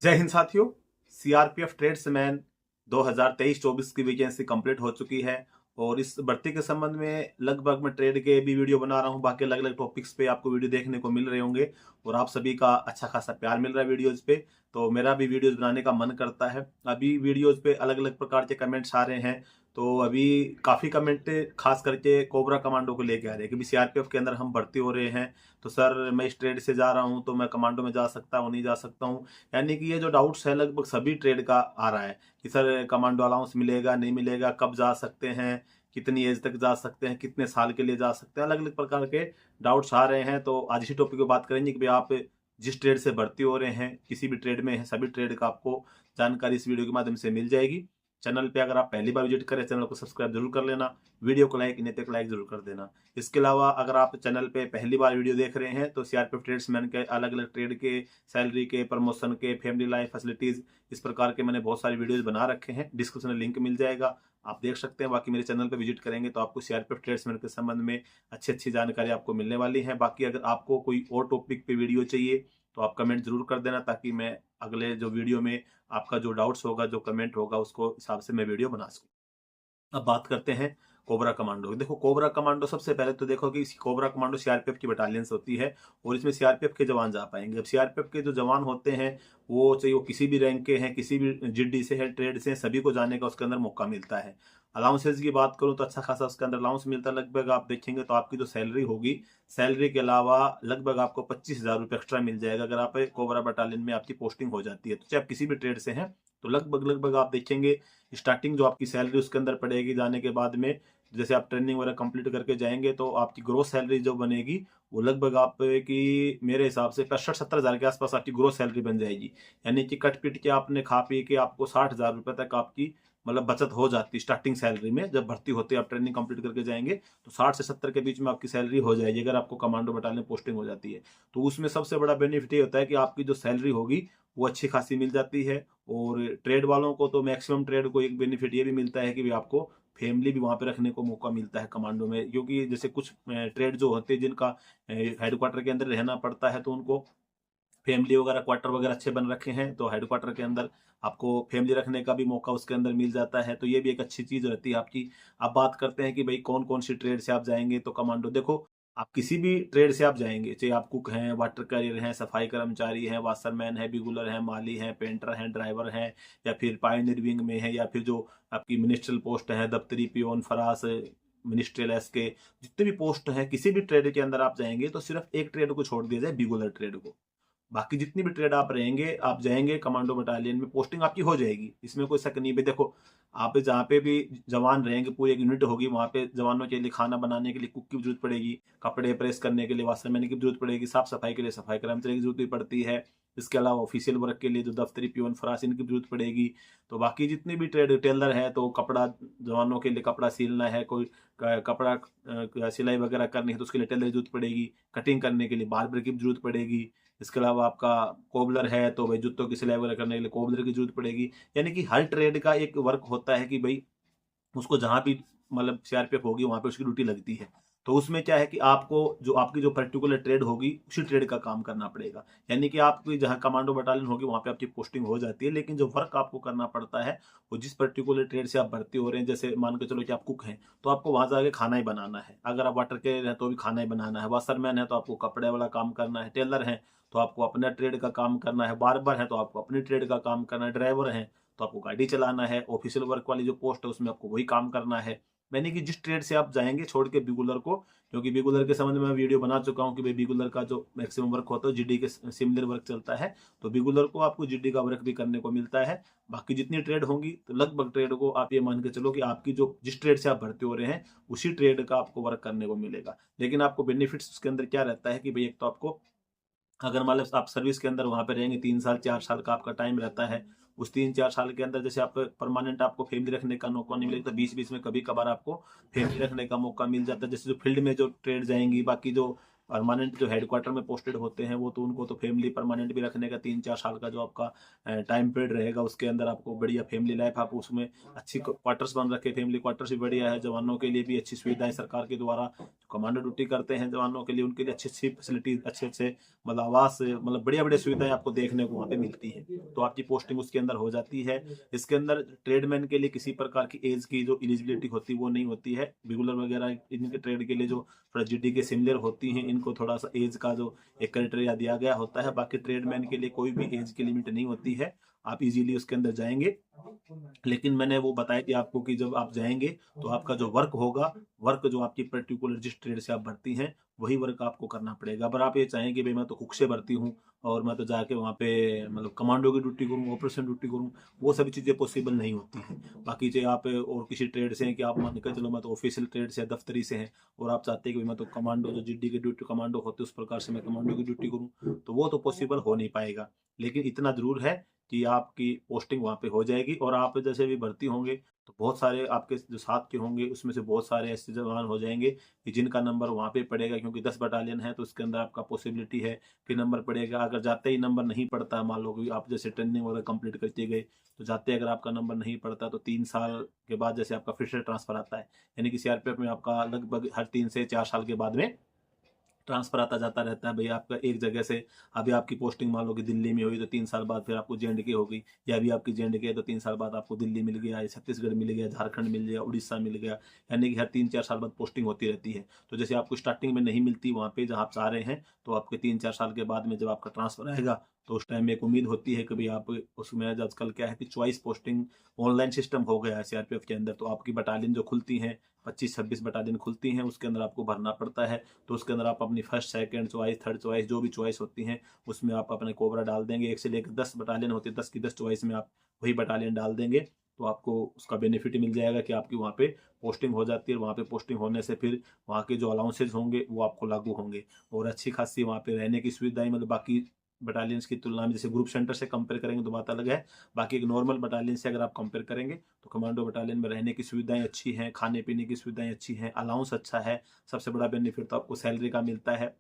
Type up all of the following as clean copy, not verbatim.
जय हिंद साथियों। CRPF tradesman 2023-24 की वैकेंसी कंप्लीट हो चुकी है और इस भर्ती के संबंध में लगभग मैं ट्रेड के भी वीडियो बना रहा हूं। बाकी अलग अलग टॉपिक्स पे आपको वीडियो देखने को मिल रहे होंगे और आप सभी का अच्छा खासा प्यार मिल रहा है वीडियोज पे, तो मेरा भी वीडियोज बनाने का मन करता है। अभी वीडियोज पे अलग अलग प्रकार के कमेंट्स आ रहे हैं, तो अभी काफी कमेंट खास करके कोबरा कमांडो को लेके आ रहे हैं कि सीआरपीएफ के अंदर हम भर्ती हो रहे हैं, तो सर मैं इस ट्रेड से जा रहा हूं तो मैं कमांडो में जा सकता हूं नहीं जा सकता हूं। यानी कि ये जो डाउट्स है लगभग सभी ट्रेड का आ रहा है कि सर कमांडो अलाउंस मिलेगा नहीं मिलेगा, कब जा सकते हैं, कितनी एज तक जा सकते हैं, कितने साल के लिए जा सकते हैं, अलग अलग प्रकार के डाउट्स आ रहे हैं। तो आज इसी टॉपिक पे बात करेंगे कि भाई आप जिस ट्रेड से भर्ती हो रहे हैं, किसी भी ट्रेड में है, सभी ट्रेड का आपको जानकारी इस वीडियो के माध्यम से मिल जाएगी। चैनल पे अगर आप पहली बार विजिट करें, चैनल को सब्सक्राइब जरूर कर लेना, वीडियो को लाइक नहीं तो लाइक जरूर कर देना। इसके अलावा अगर आप चैनल पे पहली बार वीडियो देख रहे हैं तो सीआरपीएफ ट्रेड्समैन के अलग अलग ट्रेड के, सैलरी के, प्रमोशन के, फैमिली लाइफ फैसिलिटीज, इस प्रकार के मैंने बहुत सारे वीडियोस बना रखे हैं। डिस्क्रिप्शन में लिंक मिल जाएगा, आप देख सकते हैं। बाकी मेरे चैनल पे विजिट करेंगे तो आपको सीआरपीएफ ट्रेड्समैन के संबंध में अच्छी अच्छी जानकारी आपको मिलने वाली है। बाकी अगर आपको कोई और टॉपिक पे वीडियो चाहिए तो आप कमेंट जरूर कर देना, ताकि मैं अगले जो वीडियो में आपका जो डाउट्स होगा, जो कमेंट होगा, उसको हिसाब से मैं वीडियो बना सकूँ। अब बात करते हैं कोबरा कमांडो। देखो कोबरा कमांडो, सबसे पहले तो देखो कि कोबरा कमांडो सीआरपीएफ की बटालियंस होती है और इसमें सीआरपीएफ के जवान जा पाएंगे। अब सीआरपीएफ के जो जवान होते हैं वो चाहे वो किसी भी रैंक के हैं, किसी भी जिड्डी से है, ट्रेड से, सभी को जाने का उसके अंदर मौका मिलता है। अलाउंसेज की बात करूं तो अच्छा खासा उसके अंदर अलाउंस मिलता है। लगभग आप देखेंगे तो आपकी जो सैलरी होगी, सैलरी के अलावा लगभग आपको 25,000 रुपये एक्स्ट्रा मिल जाएगा अगर आप कोबरा बटालियन में आपकी पोस्टिंग हो जाती है। तो चाहे आप किसी भी ट्रेड से हैं तो लगभग लगभग आप देखेंगे स्टार्टिंग जो आपकी सैलरी उसके अंदर पड़ेगी जाने के बाद में, जैसे आप ट्रेनिंग वगैरह कंप्लीट करके जाएंगे तो आपकी ग्रोस सैलरी जो बनेगी वो लगभग आपकी मेरे हिसाब से 65-70 हज़ार के आसपास आपकी ग्रोस सैलरी बन जाएगी। यानी कि कट पिट के आपने खा पी के आपको 60,000 रुपये तक आपकी मतलब बचत हो जाती है स्टार्टिंग सैलरी में। जब भर्ती होती है, आप ट्रेनिंग कंप्लीट करके जाएंगे तो 60 से 70 के बीच में आपकी सैलरी हो जाएगी अगर आपको कमांडो बटालियन पोस्टिंग हो जाती है। तो उसमें सबसे बड़ा बेनिफिट ये होता है कि आपकी जो सैलरी होगी वो अच्छी खासी मिल जाती है। और ट्रेड वालों को तो मैक्सिमम ट्रेड को एक बेनिफिट ये भी मिलता है कि भी आपको फैमिली भी वहां पे रखने को मौका मिलता है कमांडो में, क्योंकि जैसे कुछ ट्रेड जो होते हैं जिनका हेडक्वार्टर के अंदर रहना पड़ता है तो उनको फैमिली वगैरह, क्वार्टर वगैरह अच्छे बन रखे हैं तो हेडक्वार्टर के अंदर आपको फैमिली रखने का भी मौका उसके अंदर मिल जाता है। तो ये भी एक अच्छी चीज रहती है आपकी। अब बात करते हैं कि भाई कौन कौन सी ट्रेड से आप जाएंगे तो कमांडो, देखो आप किसी भी ट्रेड से आप जाएंगे, चाहे आप कुक हैं, वाटर कैरियर हैं, सफाई कर्मचारी हैं, वाशरमैन है, बिगुलर हैं, माली हैं, पेंटर हैं, ड्राइवर हैं, या फिर पायनियर विंग में है, या फिर जो आपकी मिनिस्ट्रियल पोस्ट है, दफ्तरी, पियोन, फरास, मिनिस्ट्रियल एस के, जितने भी पोस्ट हैं, किसी भी ट्रेड के अंदर आप जाएंगे तो सिर्फ एक ट्रेड को छोड़ दिया जाए, बिगुलर ट्रेड को। बाकी जितनी भी ट्रेड आप रहेंगे, आप जाएंगे कमांडो बटालियन में, पोस्टिंग आपकी हो जाएगी, इसमें कोई शक नहीं। भी देखो आप जहाँ पे भी जवान रहेंगे, पूरी एक यूनिट होगी, वहाँ पे जवानों के लिए खाना बनाने के लिए कुक की जरूरत पड़ेगी, कपड़े प्रेस करने के लिए वाशरमैन की जरूरत पड़ेगी, साफ सफाई के लिए सफाई कर्मचारी की जरूरत भी पड़ती है। इसके अलावा ऑफिशियल वर्क के लिए जो दफ्तरी, पियोन, फरास, इनकी जरूरत पड़ेगी। तो बाकी जितनी भी ट्रेड, टेलर है तो कपड़ा, जवानों के लिए कपड़ा सिलना है, कोई कपड़ा सिलाई वगैरह करनी है तो उसके लिए टेलर की जरूरत पड़ेगी, कटिंग करने के लिए बार्बर की जरूरत पड़ेगी। इसके अलावा आपका कोबलर है तो भाई जूतों की सिलाई वगैरह करने के लिए कोबलर की जरूरत पड़ेगी। यानी कि हर ट्रेड का एक वर्क होता है कि भाई उसको जहां भी मतलब सीआरपीएफ होगी वहां पे उसकी ड्यूटी लगती है। तो उसमें क्या है कि आपको जो आपकी जो पर्टिकुलर ट्रेड होगी उसी ट्रेड का काम करना पड़ेगा। यानी कि आपकी जहां कमांडो बटालियन होगी वहां पे आपकी पोस्टिंग हो जाती है, लेकिन जो वर्क आपको करना पड़ता है वो जिस पर्टिकुलर ट्रेड से आप भर्ती हो रहे हैं, जैसे मान के चलो कि आप कुक हैं तो आपको वहां जाके खाना ही बनाना है, अगर आप वाटर कैरियर हैं तो भी खाना ही बनाना है, वाशरमैन है तो आपको कपड़े वाला काम करना है, टेलर है तो आपको अपना ट्रेड का काम करना है, बार्बर है तो आपको अपनी ट्रेड का काम करना है, ड्राइवर है तो आपको गाड़ी चलाना है, ऑफिशियल वर्क वाली जो पोस्ट है उसमें आपको वही काम करना है। यानी कि जिस ट्रेड से आप जाएंगे छोड़ के बिगुलर को, क्योंकि बिगुलर के संबंध में मैं वीडियो बना चुका हूं कि भाई बिगुलर का जो मैक्सिमम वर्क होता है जीडी के सिमिलर वर्क चलता है, तो बिगुलर को आपको जीडी का वर्क भी करने को मिलता है। बाकी जितनी ट्रेड होंगी तो लगभग ट्रेड को आप ये मान के चलो कि आपकी जो जिस ट्रेड से आप भर्ती हो रहे हैं उसी ट्रेड का आपको वर्क करने को मिलेगा। लेकिन आपको बेनिफिट्स उसके अंदर क्या रहता है कि भाई एक तो आपको, अगर मान लो आप सर्विस के अंदर वहां पे रहेंगे, 3 साल 4 साल का आपका टाइम रहता है, उस 3-4 साल के अंदर जैसे आप परमानेंट आपको फैमिली रखने का मौका नहीं मिलेगा, तो बीच बीच में कभी कभार आपको फैमिली रखने का मौका मिल जाता है। जैसे जो फील्ड में जो ट्रेड जाएंगी, बाकी जो परमानेंट जो हेडक्वार्टर में पोस्टेड होते हैं वो तो उनको तो फैमिली परमानेंट भी रखने का 3-4 साल का जो आपका टाइम पीरियड रहेगा, उसके अंदर आपको बढ़िया फैमिली लाइफ, आप उसमें अच्छी क्वार्टर्स बन रखे, फैमिली क्वार्टर्स भी बढ़िया है, जवानों के लिए भी अच्छी सुविधाएं सरकार के द्वारा, कमांडो ड्यूटी करते हैं जवानों के लिए उनके लिए अच्छी अच्छी फैसिलिटी, अच्छे अच्छे मतलब आवास, मतलब बढ़िया बढ़िया सुविधाएं आपको देखने को वहाँ पे मिलती है। तो आपकी पोस्टिंग उसके अंदर हो जाती है। इसके अंदर ट्रेडमैन के लिए किसी प्रकार की एज की जो एलिजिबिलिटी होती है वो नहीं होती है। बिगुलर वगैरह इनके ट्रेड के लिए जो थोड़ा जीडी के सिमिलर होती हैं, इनको थोड़ा सा एज का जो एक क्राइटेरिया दिया गया होता है। बाकी ट्रेडमैन के लिए कोई भी एज की लिमिट नहीं होती है, आप इजीली उसके अंदर जाएंगे। लेकिन मैंने वो बताया कि आपको कि जब आप जाएंगे तो आपका जो वर्क होगा, वर्क जो आपकी पर्टिकुलर जिस ट्रेड से आप भर्ती हैं वही वर्क आपको करना पड़ेगा। अगर आप ये चाहें कि भाई मैं तो कुक से भर्ती हूँ और मैं तो जाके वहाँ पे मतलब कमांडो की ड्यूटी करूँ, ऑपरेशन ड्यूटी करूँ, वो सभी चीज़ें पॉसिबल नहीं होती हैं। बाकी चाहे आप और किसी ट्रेड से हैं कि आप मान के चलो मैं तो ऑफिशियल ट्रेड से दफ्तरी से हैं और आप चाहते हैं कि मैं तो कमांडो जो जीडी की ड्यूटी कमांडो होते हैं उस प्रकार से मैं कमांडो की ड्यूटी करूँ, तो वो तो पॉसिबल हो नहीं पाएगा। लेकिन इतना जरूर है कि आपकी पोस्टिंग वहाँ पे हो जाएगी और आप जैसे भी भर्ती होंगे तो बहुत सारे आपके जो साथ के होंगे उसमें से बहुत सारे ऐसे जवान हो जाएंगे कि जिनका नंबर वहाँ पे पड़ेगा, क्योंकि 10 बटालियन है तो उसके अंदर आपका पॉसिबिलिटी है कि नंबर पड़ेगा। अगर जाते ही नंबर नहीं पड़ता, मान लो कि आप जैसे ट्रेनिंग वगैरह कंप्लीट करते गए तो जाते अगर आपका नंबर नहीं पड़ता तो 3 साल के बाद जैसे आपका फिर से ट्रांसफर आता है, यानी कि सीआरपीएफ में आपका लगभग हर 3 से 4 साल के बाद में ट्रांसफर आता जाता रहता है। भाई आपका एक जगह से अभी आपकी पोस्टिंग मान लो कि दिल्ली में हुई तो 3 साल बाद फिर आपको जेएंडके हो गई, या अभी आपकी जेएंडके है तो 3 साल बाद आपको दिल्ली मिल गया, छत्तीसगढ़ मिल गया, झारखंड मिल गया, उड़ीसा मिल गया, यानी कि हर 3-4 साल बाद पोस्टिंग होती रहती है। तो जैसे आपको स्टार्टिंग में नहीं मिलती वहाँ पे जहाँ आप चाह रहे हैं, तो आपके 3-4 साल के बाद में जब आपका ट्रांसफर आएगा तो उस टाइम में एक उम्मीद होती है कि भाई आप उसमें आजकल क्या है कि चॉइस पोस्टिंग ऑनलाइन सिस्टम हो गया है सीआरपीएफ के अंदर, तो आपकी बटालियन जो खुलती हैं 25-26 बटालियन खुलती हैं, उसके अंदर आपको भरना पड़ता है। तो उसके अंदर आप अपनी first second choice, third choice, जो भी चॉइस होती हैं उसमें आप अपने कोबरा डाल देंगे। 1 से लेकर 10 बटालियन होती है, 10 की 10 चॉइस में आप वही बटालियन डाल देंगे तो आपको उसका बेनिफिट मिल जाएगा कि आपकी वहाँ पे पोस्टिंग हो जाती है। वहाँ पे पोस्टिंग होने से फिर वहाँ के जो अलाउंसेज होंगे वो आपको लागू होंगे और अच्छी खासी वहाँ पे रहने की सुविधाएं, मतलब बाकी बटालियंस की तुलना में जैसे ग्रुप सेंटर से कंपेयर करेंगे तो बात अलग है। बाकी एक नॉर्मल बटालियन से अगर आप कंपेयर करेंगे तो कमांडो बटालियन में रहने की सुविधाएं अच्छी हैं, खाने पीने की सुविधाएं अच्छी हैं, अलाउंस अच्छा है। सबसे बड़ा बेनिफिट तो आपको सैलरी का मिलता है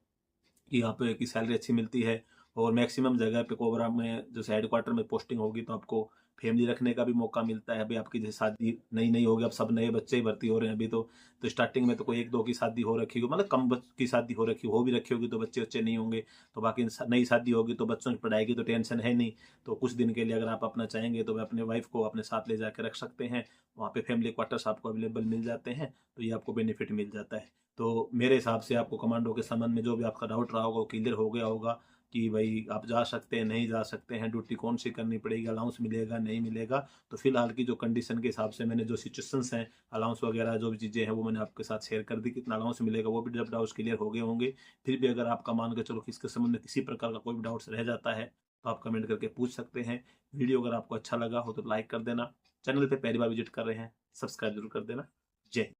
कि यहाँ पे की सैलरी अच्छी मिलती है। और मैक्सिमम जगह पे कोबरा में जो हेडक्वार्टर में पोस्टिंग होगी तो आपको फैमिली रखने का भी मौका मिलता है। अभी आपकी जैसे शादी नई नई होगी, अब सब नए बच्चे ही भर्ती हो रहे हैं अभी तो स्टार्टिंग में तो कोई 1-2 की शादी हो रखी होगी, मतलब कम की शादी हो रखी हो भी रखी होगी तो बच्चे बच्चे नहीं होंगे। तो बाकी नई शादी होगी तो बच्चों की पढ़ाई की तो टेंशन है नहीं। तो कुछ दिन के लिए अगर आप अपना चाहेंगे तो अपने वाइफ को अपने साथ ले जाकर रख सकते हैं, वहाँ पे फैमिली क्वार्टर्स आपको अवेलेबल मिल जाते हैं, तो ये आपको बेनिफिट मिल जाता है। तो मेरे हिसाब से आपको कमांडो के संबंध में जो भी आपका डाउट रहा होगा वो क्लियर हो गया होगा कि भाई आप जा सकते हैं, नहीं जा सकते हैं, ड्यूटी कौन सी करनी पड़ेगी, अलाउंस मिलेगा नहीं मिलेगा। तो फिलहाल की जो कंडीशन के हिसाब से मैंने जो सिचुएशंस हैं, अलाउंस वगैरह जो भी चीज़ें हैं वो मैंने आपके साथ शेयर कर दी। कितना अलाउंस मिलेगा वो भी जब डाउट्स क्लियर हो गए होंगे। फिर भी अगर आपका मान के चलो कि इसके संबंध में किसी प्रकार का कोई भी डाउट्स रह जाता है तो आप कमेंट करके पूछ सकते हैं। वीडियो अगर आपको अच्छा लगा हो तो लाइक कर देना, चैनल पर पहली बार विजिट कर रहे हैं सब्सक्राइब जरूर कर देना। जय